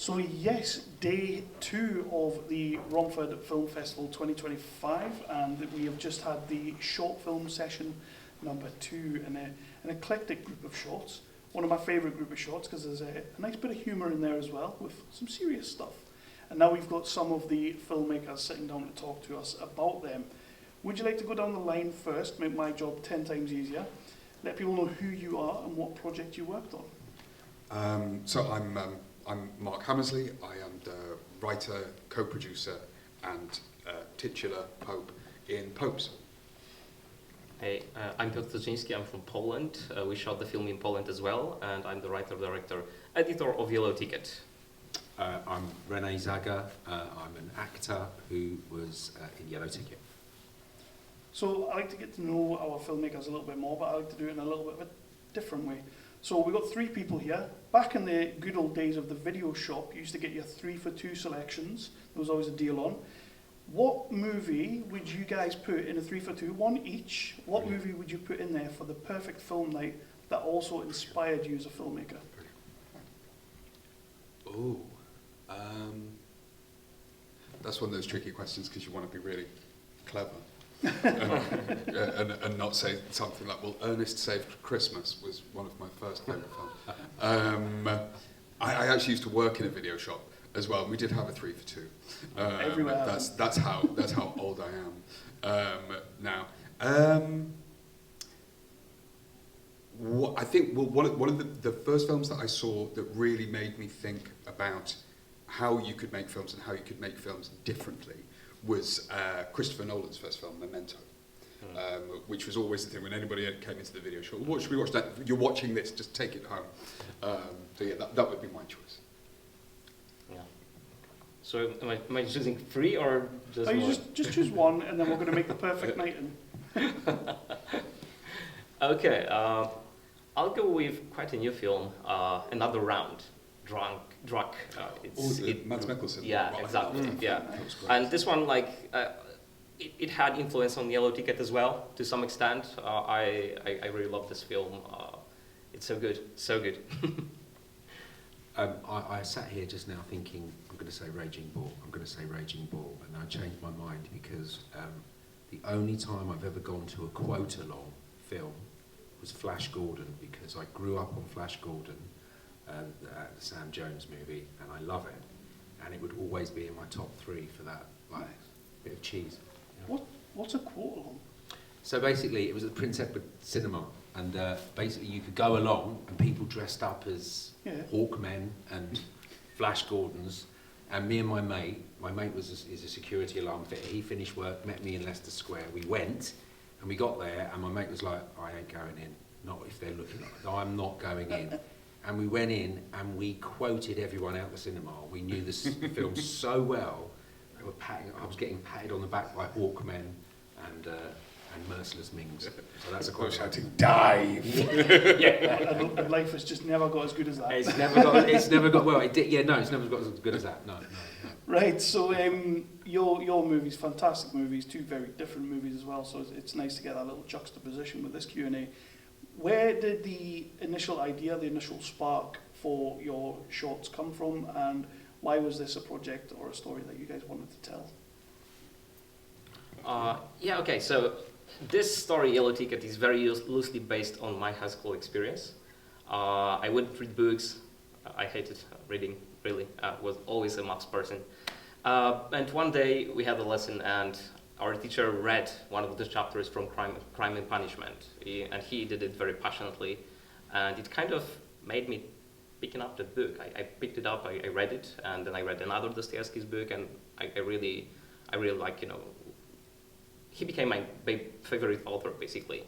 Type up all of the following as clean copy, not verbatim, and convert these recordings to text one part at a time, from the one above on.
So yes, day 2 of the Romford Film Festival 2025, and we have just had the short film session number 2, and an eclectic group of shorts. One of my favourite group of shorts because there's a nice bit of humour in there as well with some serious stuff. And now we've got some of the filmmakers sitting down to talk to us about them. Would you like to go down the line first, make my job 10 times easier? Let people know who you are and what project you worked on. So I'm Mark Hamsley. I am the writer, co-producer and titular Pope in Popes. Hey, I'm Piotr Toczynski. I'm from Poland. We shot the film in Poland as well, and I'm the writer, director, editor of Yellow Ticket. I'm Rene Zagger. I'm an actor who was in Yellow Ticket. So I like to get to know our filmmakers a little bit more, but I like to do it in a little bit of a different way. So we've got 3 people here. Back in the good old days of the video shop, you used to get your 3 for 2 selections. There was always a deal on. What movie would you guys put in a 3 for 2, one each? What movie would you put in there for the perfect film night that also inspired you as a filmmaker? Oh, that's one of those tricky questions because you want to be really clever. And not say something like, well, Ernest Saved Christmas was one of my first favourite films. I actually used to work in a video shop as well. We did have a 3 for 2. Everywhere. That's how old I am now. I think one of the first films that I saw that really made me think about how you could make films and how you could make films differently was Christopher Nolan's first film, Memento, which was always the thing when anybody came into the video shop. What should we watch? That you're watching this, just take it home. So yeah, that would be my choice. Yeah. So am I choosing 3 or just Oh, you one? just choose one, and then we're going to make the perfect night. Okay, I'll go with quite a new film, Another Round, Drunk. Mads Mikkelsen. Yeah, exactly. Yeah, That was great. and this one, like, it had influence on Yellow Ticket as well, to some extent. I really love this film. It's so good, so good. I sat here just now thinking, I'm going to say Raging Bull, and I changed my mind because the only time I've ever gone to a quote-along film was Flash Gordon, because I grew up on Flash Gordon, the Sam Jones movie, and I love it. And it would always be in my top 3 for that, like, bit of cheese. You know? What's a quote along? So basically, it was at Prince Edward Cinema, and basically you could go along, and people dressed up as Hawkmen and Flash Gordons, and me and my mate is a security alarm fitter. He finished work, met me in Leicester Square. We went, and we got there, and my mate was like, I ain't going in, not if they're looking like that. I'm not going in. And we went in, and we quoted everyone out the cinema. We knew this film so well. I was getting patted on the back by Hawkmen and Merciless Mings. So that's a quote. Shouting, dive! Yeah, and life has just never got as good as that. It's never got, well, it did, yeah, no, it's never got as good as that, no. Right, so your movies, fantastic movies, 2 very different movies as well, so it's nice to get that little juxtaposition with this Q&A. Where did the initial idea, the initial spark for your shorts come from, and why was this a project or a story that you guys wanted to tell? Yeah, okay, so this story, Yellow Ticket, is very loosely based on my high school experience. I wouldn't read books. I hated reading, really. Was always a maths person. And one day we had a lesson, and our teacher read one of the chapters from Crime and Punishment, and he did it very passionately, and it kind of made me picking up the book. I picked it up, I read it, and then I read another Dostoevsky's book, and I really like, he became my favorite author, basically.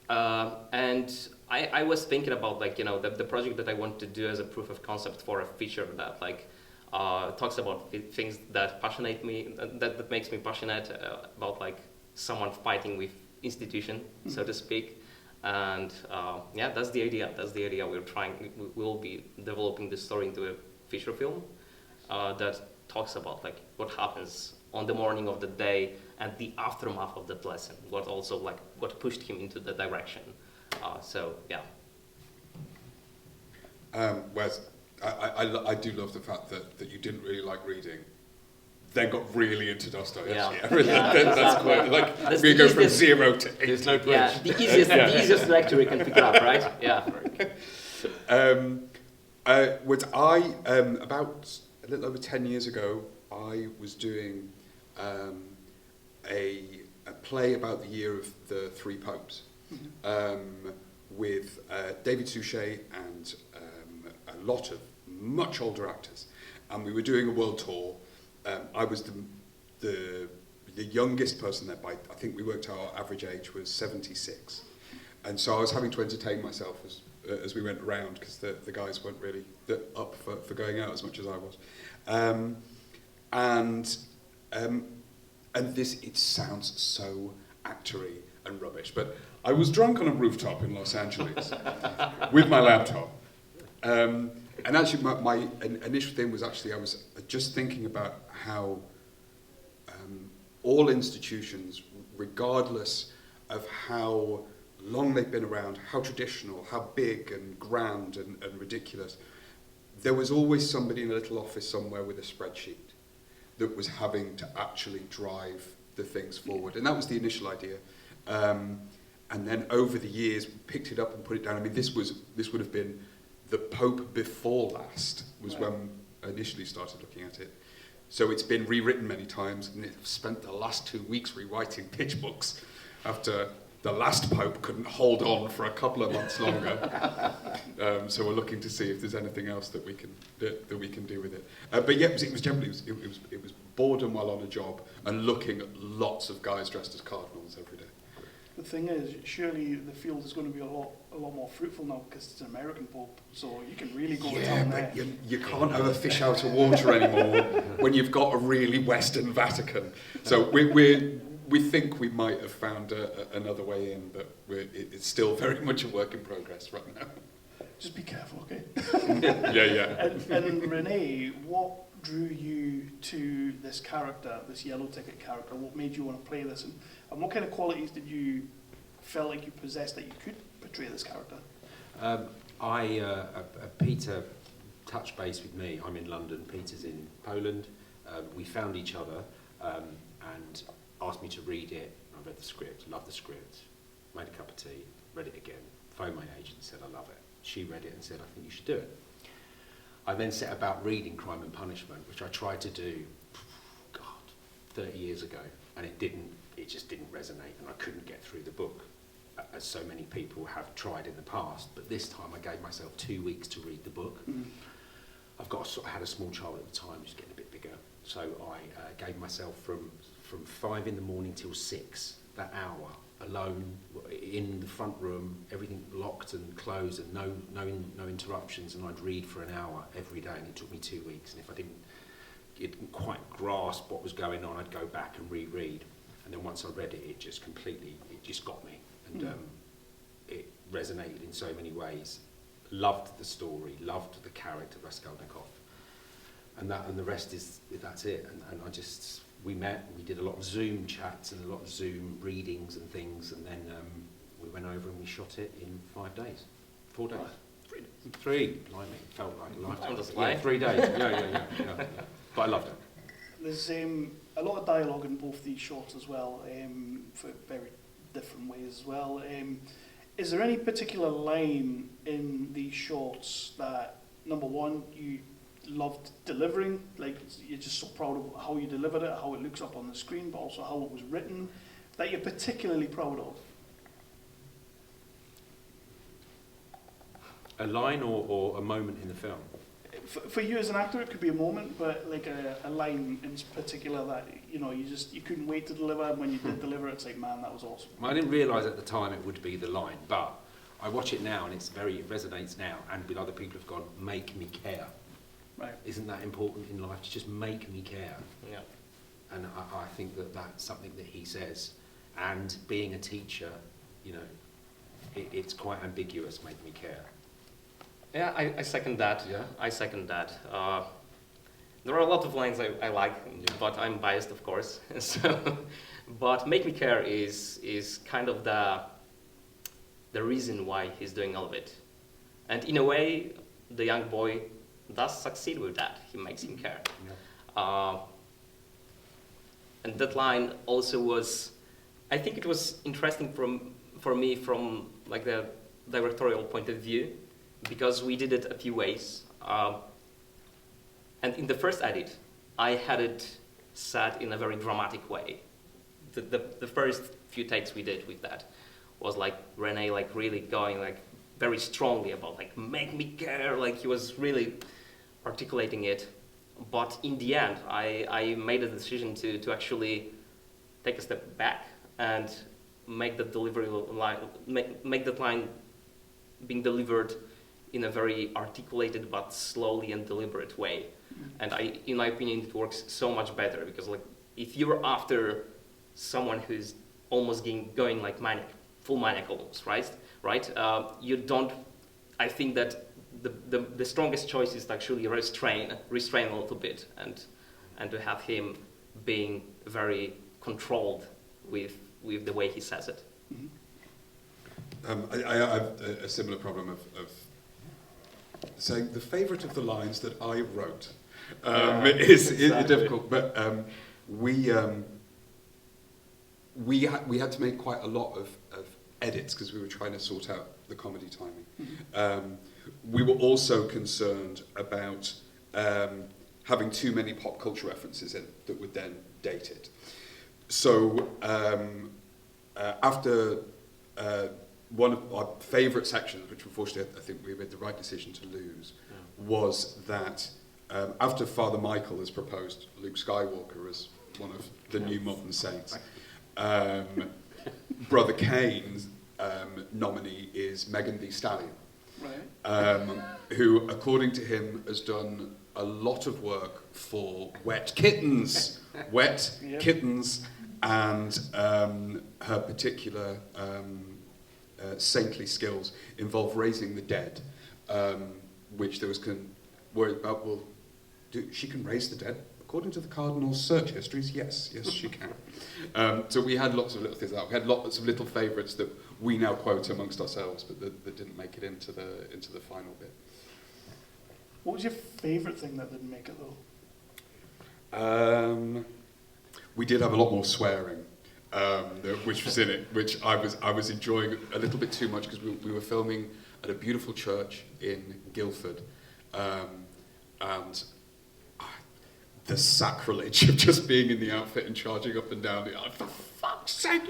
And I was thinking about, like, the project that I want to do as a proof of concept for a feature that, like, talks about things that passionate me, that makes me passionate about, like, someone fighting with institution, so to speak. And yeah, that's the idea. We'll be developing this story into a feature film that talks about, like, what happens on the morning of the day and the aftermath of that lesson. What pushed him into that direction. So yeah. Whereas I do love the fact that you didn't really like reading, then got really into Dostoevsky. Yeah. That's quite like That's we the go from easiest- 0 to 8. There's no bridge. Yeah, the easiest lecture you can pick up, right? Yeah. Was I about a little over 10 years ago? I was doing a play about the year of the three popes with David Suchet and a lot of much older actors, and we were doing a world tour. I was the youngest person there by, I think we worked out our average age was 76, and so I was having to entertain myself as we went around, because the guys weren't really up for going out as much as I was. And this, it sounds so actory and rubbish, but I was drunk on a rooftop in Los Angeles with my laptop. And actually my initial thing was actually, I was just thinking about how all institutions, regardless of how long they've been around, how traditional, how big and grand and ridiculous, there was always somebody in a little office somewhere with a spreadsheet that was having to actually drive the things forward. And that was the initial idea. And then over the years, we picked it up and put it down. I mean, this would have been the Pope before last, was when I initially started looking at it. So it's been rewritten many times, and I've spent the last 2 weeks rewriting pitch books after the last Pope couldn't hold on for a couple of months longer. So we're looking to see if there's anything else that we can do with it. But yeah, it was generally it was boredom while on a job and looking at lots of guys dressed as cardinals every day. The thing is, surely the field is going to be a lot more fruitful now because it's an American Pope, so you can really go to town there. But you can't have a fish out of water anymore when you've got a really Western Vatican. So we think we might have found another way in, but it's still very much a work in progress right now. Just be careful, okay? Yeah. And Rene, what drew you to this character, this yellow ticket character? What made you want to play this? And what kind of qualities did you feel like you possessed that you could portray this character? Peter touched base with me. I'm in London, Peter's in Poland. We found each other and asked me to read it. I read the script, loved the script, made a cup of tea, read it again, phoned my agent and said, I love it. She read it and said, I think you should do it. I then set about reading Crime and Punishment, which I tried to do, 30 years ago, and it just didn't resonate, and I couldn't get through the book, as so many people have tried in the past. But this time I gave myself 2 weeks to read the book. I had a small child at the time, just getting a bit bigger, so I gave myself from 5 in the morning till 6, that hour, alone, in the front room, everything locked and closed and no interruptions, and I'd read for an hour every day, and it took me 2 weeks. And if I didn't quite grasp what was going on, I'd go back and reread. And then once I read it, it just got me. And it resonated in so many ways. Loved the story, loved the character, Raskolnikov. And the rest that's it. And we met, we did a lot of Zoom chats and a lot of Zoom readings and things, and then we went over and we shot it in 5 days. 4 days. 3 days. 3, blimey, felt like a lifetime. Yeah, 3 days, yeah. But I loved it. There's a lot of dialogue in both these shots as well, for very different ways as well. Is there any particular line in these shots that, number one, you loved delivering, like you're just so proud of how you delivered it, how it looks up on the screen, but also how it was written, that you're particularly proud of? A line or a moment in the film? For you as an actor, it could be a moment, but like a line in particular that you couldn't wait to deliver, and when you did deliver, it's like, man, that was awesome. I didn't realise at the time it would be the line, but I watch it now and it resonates now, and with other people have gone, make me care. Right. Isn't that important in life, to just make me care? Yeah. And I think that's something that he says. And being a teacher, it's quite ambiguous, make me care. Yeah, I second that. Yeah? I second that. There are a lot of lines I like, but I'm biased, of course. But make me care is kind of the reason why he's doing all of it. And in a way, the young boy does succeed with that. He makes him care. Yeah. And that line also was, I think it was interesting for me from like the directorial point of view, because we did it a few ways. And in the first edit, I had it set in a very dramatic way. The first few takes we did with that was like Rene like really going like very strongly about like make me care, like he was really articulating it. But in the end, I made a decision to actually take a step back and make the delivery line, make that line being delivered in a very articulated but slowly and deliberate way. And in my opinion, it works so much better, because like if you're after someone who's almost going like manic, full manic almost, right? You don't. I think that the strongest choice is to actually restrain a little bit, and to have him being very controlled with the way he says it. I have a similar problem of saying the favourite of the lines that I wrote is difficult, but we had to make quite a lot of edits because we were trying to sort out the comedy timing. We were also concerned about having too many pop culture references in that would then date it. So after one of our favourite sections, which unfortunately I think we made the right decision to lose, was that after Father Michael has proposed Luke Skywalker as one of the new modern saints, Brother Kane's nominee is Megan Thee Stallion, who, according to him, has done a lot of work for wet kittens, and her particular saintly skills involve raising the dead, which there was worried about. Well, she can raise the dead. According to the Cardinal's search histories, yes, she can. So we had lots of little things out. We had lots of little favourites that we now quote amongst ourselves, but that didn't make it into the final bit. What was your favourite thing that didn't make it though? We did have a lot more swearing, which was in it, which I was enjoying a little bit too much because we were filming at a beautiful church in Guildford, and the sacrilege of just being in the outfit and charging up and down the aisle. For fuck's sake,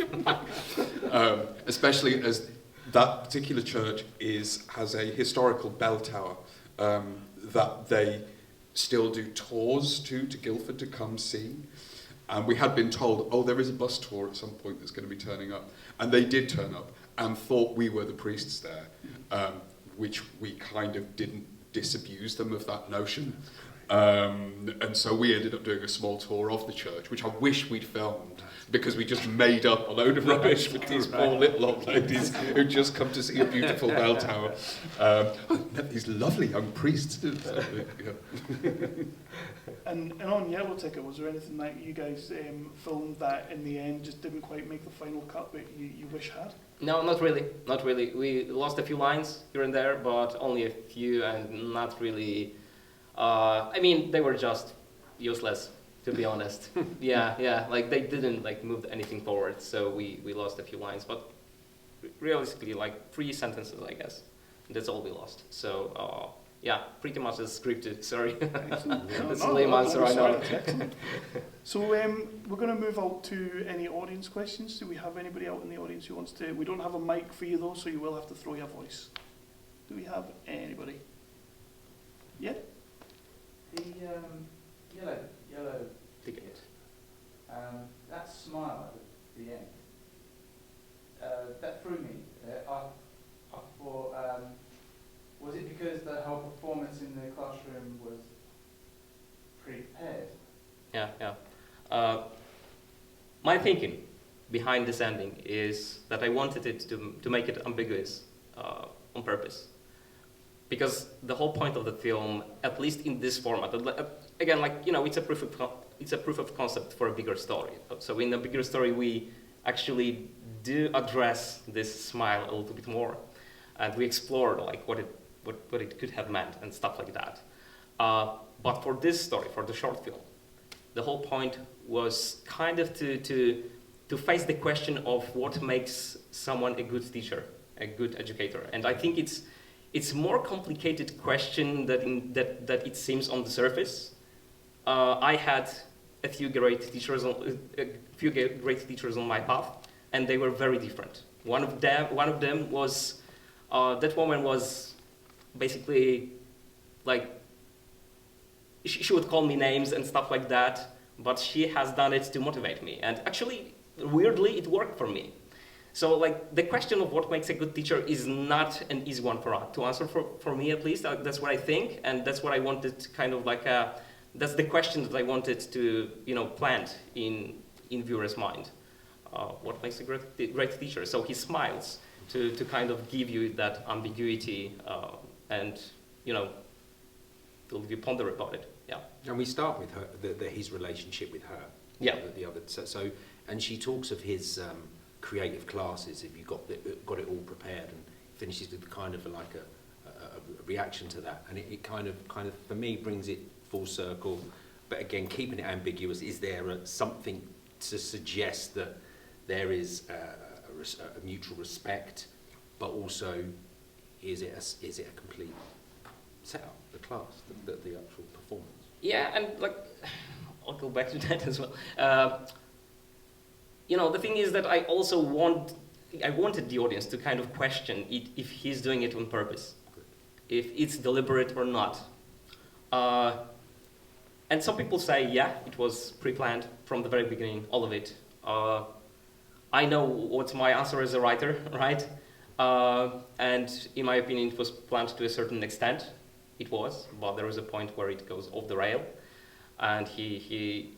especially as that particular church has a historical bell tower that they still do tours to Guildford to come see. And we had been told, oh, there is a bus tour at some point that's going to be turning up. And they did turn up and thought we were the priests there, which we kind of didn't disabuse them of that notion. And so we ended up doing a small tour of the church, which I wish we'd filmed, because we just made up a load of rubbish with these poor little old ladies who just come to see a beautiful bell tower. I met these lovely young priests. And on Yellow Ticket, was there anything that you guys filmed that in the end just didn't quite make the final cut, but you wish had? No, not really. We lost a few lines here and there, but only a few, and not really. I mean, they were just useless, to be honest. Yeah, like they didn't like move anything forward, so we lost a few lines, but realistically, like 3 sentences, I guess. That's all we lost. So yeah, pretty much as scripted. Sorry, that's a lame answer, I know. So we're going to move out to any audience questions. Do we have anybody out in the audience who wants to? We don't have a mic for you though, so you will have to throw your voice. Do we have anybody? Yeah. The yellow ticket, that smile at the end, that threw me. I thought, was it because the whole performance in the classroom was prepared? Yeah. My thinking behind this ending is that I wanted it to make it ambiguous on purpose. Because the whole point of the film, at least in this format, again, like, you know, it's a proof of concept for a bigger story. So in a bigger story, we actually do address this smile a little bit more, and we explore like what it could have meant and stuff like that. But for this story, for the short film, the whole point was kind of to face the question of what makes someone a good teacher, a good educator. And I think it's more complicated question that it seems on the surface. I had a few great teachers on my path, and they were very different. One of them was that woman was basically like she would call me names and stuff like that, but she has done it to motivate me, and actually weirdly it worked for me. So like the question of what makes a good teacher is not an easy one to answer for me, at least. That's what I think, and that's what I wanted to kind of like that's the question that I wanted to plant in viewers' mind. What makes a great teacher? So he smiles to kind of give you that ambiguity and to leave you ponder about it. Yeah. And we start with her, his relationship with her. Yeah. The other. So and she talks of his creative classes. If you got it all prepared, and finishes with kind of like a reaction to that, and it kind of for me brings it full circle. But again, keeping it ambiguous. Is there something to suggest that there is a mutual respect, but also is it a complete setup, the class, the actual performance? Yeah, and like I'll go back to that as well. The thing is that I also wanted the audience to kind of question it, if he's doing it on purpose, if it's deliberate or not. And some people say, yeah, it was pre-planned from the very beginning, all of it. I know what's my answer as a writer, right? And in my opinion, it was planned to a certain extent. It was, but there was a point where it goes off the rail. And he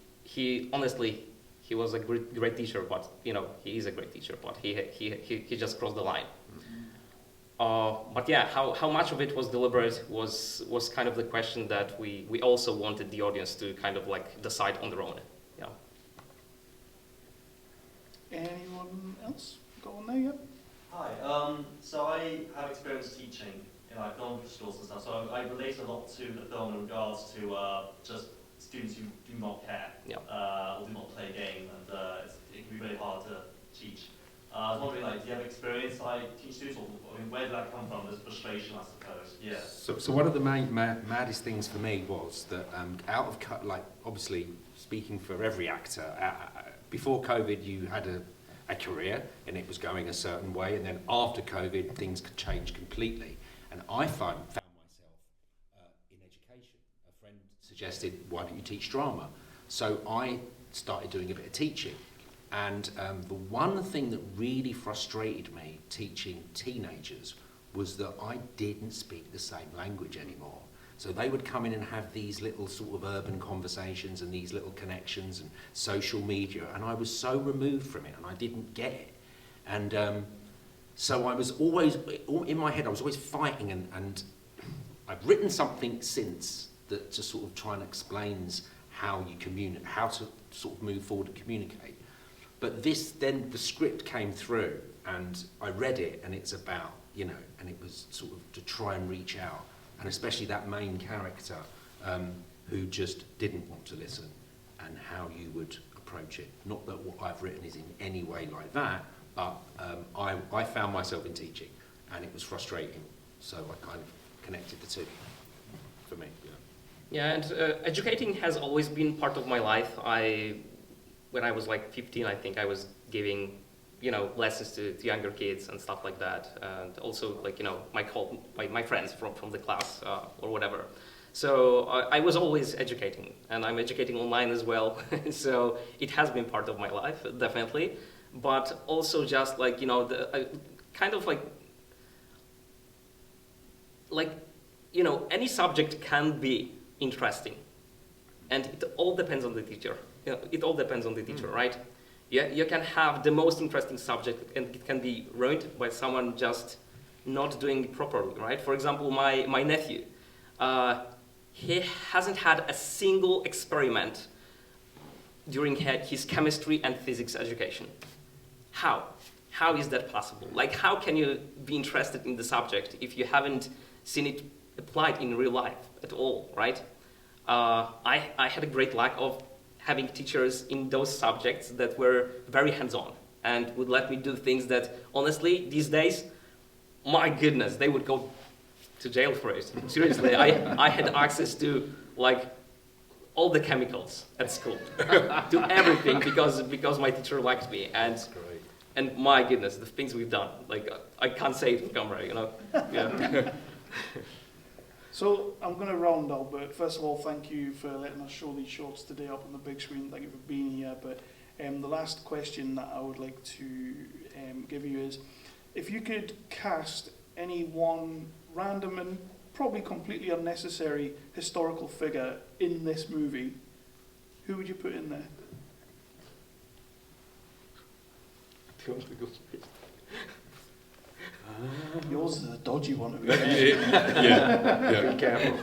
honestly, he was a great teacher, but he is a great teacher, but he just crossed the line. But yeah, how much of it was deliberate was kind of the question that we also wanted the audience to kind of like decide on their own. Yeah. Anyone else got one there yet? Hi. So I have experience teaching in like film schools and stuff. So I relate a lot to the film in regards to just students who do not care or do not play a game, and it can be very hard to teach. I was wondering, like, do you have experience like teaching students, or I mean, where did that come from? This frustration, I suppose. Yeah. So one of the maddest things for me was that out of like obviously speaking for every actor, before COVID you had a career and it was going a certain way, and then after COVID things could change completely. And I found myself in education. A friend suggested, why don't you teach drama? So I started doing a bit of teaching. And the one thing that really frustrated me teaching teenagers was that I didn't speak the same language anymore. So they would come in and have these little sort of urban conversations and these little connections and social media, and I was so removed from it and I didn't get it. And so I was always, in my head, I was always fighting, and I've written something since that to sort of try and explains how you communicate, how to sort of move forward and communicate. But then the script came through and I read it, and it's about, and it was sort of to try and reach out, and especially that main character who just didn't want to listen, and how you would approach it. Not that what I've written is in any way like that, but I found myself in teaching and it was frustrating, so I kind of connected the two for me. Yeah, and educating has always been part of my life. When I was like 15, I think I was giving, lessons to younger kids and stuff like that, and also like my friends from the class or whatever. So I was always educating, and I'm educating online as well. So it has been part of my life, definitely. But also just like kind of any subject can be interesting, and it all depends on the teacher. It all depends on the teacher, right? Yeah, you can have the most interesting subject and it can be ruined by someone just not doing it properly, right? For example, my nephew, he hasn't had a single experiment during his chemistry and physics education. How? How is that possible? Like, how can you be interested in the subject if you haven't seen it applied in real life at all, right? I had a great lack of having teachers in those subjects that were very hands-on and would let me do things that, honestly, these days, my goodness, they would go to jail for it. Seriously, I had access to, like, all the chemicals at school, to everything, because my teacher liked me. And my goodness, the things we've done, like, I can't say it on camera, you know? Yeah. So I'm going to round out, but first of all, thank you for letting us show these shorts today up on the big screen. Thank you for being here. But the last question that I would like to give you is, if you could cast any one random and probably completely unnecessary historical figure in this movie, who would you put in there? Yours is a dodgy one. Yeah. Be careful.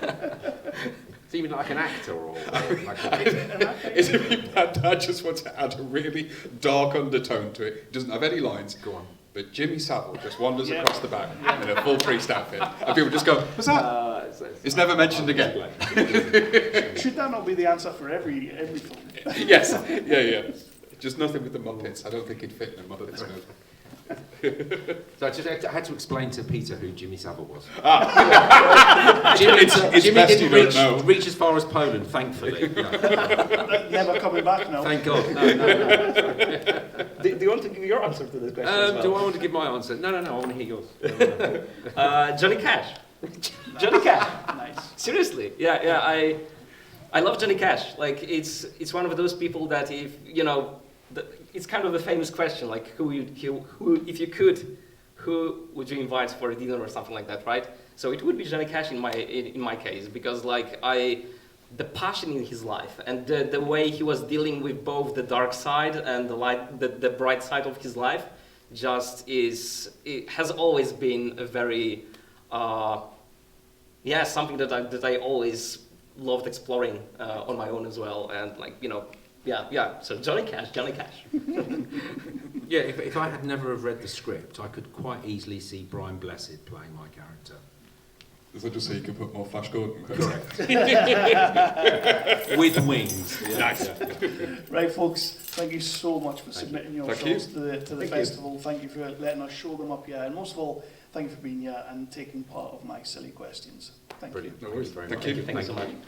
It's even like an actor or like a... Is it bad? I just want to add a really dark undertone to it. It doesn't have any lines. Go on. But Jimmy Savile just wanders across the back in a full priest outfit. And people just go, what's that? It's never mentioned again. Should that not be the answer for every film? Yes. Yeah. Just nothing with the Muppets. I don't think it'd fit in a Muppets movie. So I had to explain to Peter who Jimmy Savile was. It's Jimmy best you didn't don't know. reach as far as Poland, thankfully. No. Never coming back now. Thank God. No. Do you want to give your answer to this question as well? Do I want to give my answer? No. I want to hear yours. Johnny Cash. Johnny Cash. Nice. Seriously, yeah. I love Johnny Cash. Like, it's one of those people that, if you know, it's kind of a famous question. Like, who if you could, who would you invite for a dinner or something like that, right? So it would be Johnny Cash in my case, because like the passion in his life and the way he was dealing with both the dark side and the bright side of his life, it has always been a very something that I always loved exploring on my own as well, and like, you know, so Johnny Cash. Yeah, if I had never have read the script, I could quite easily see Brian Blessed playing my character. Is that just so you can put more Flash Gordon? Correct. With wings. Yeah. Nice. Right, folks, thank you so much for submitting your Thank shorts you. to the festival. Thank you for letting us show them up here. And most of all, thank you for being here and taking part of my silly questions. Thank Brilliant. No worries. Thank Thank you you. Thank you so much. you.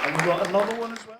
And we've got another one as well.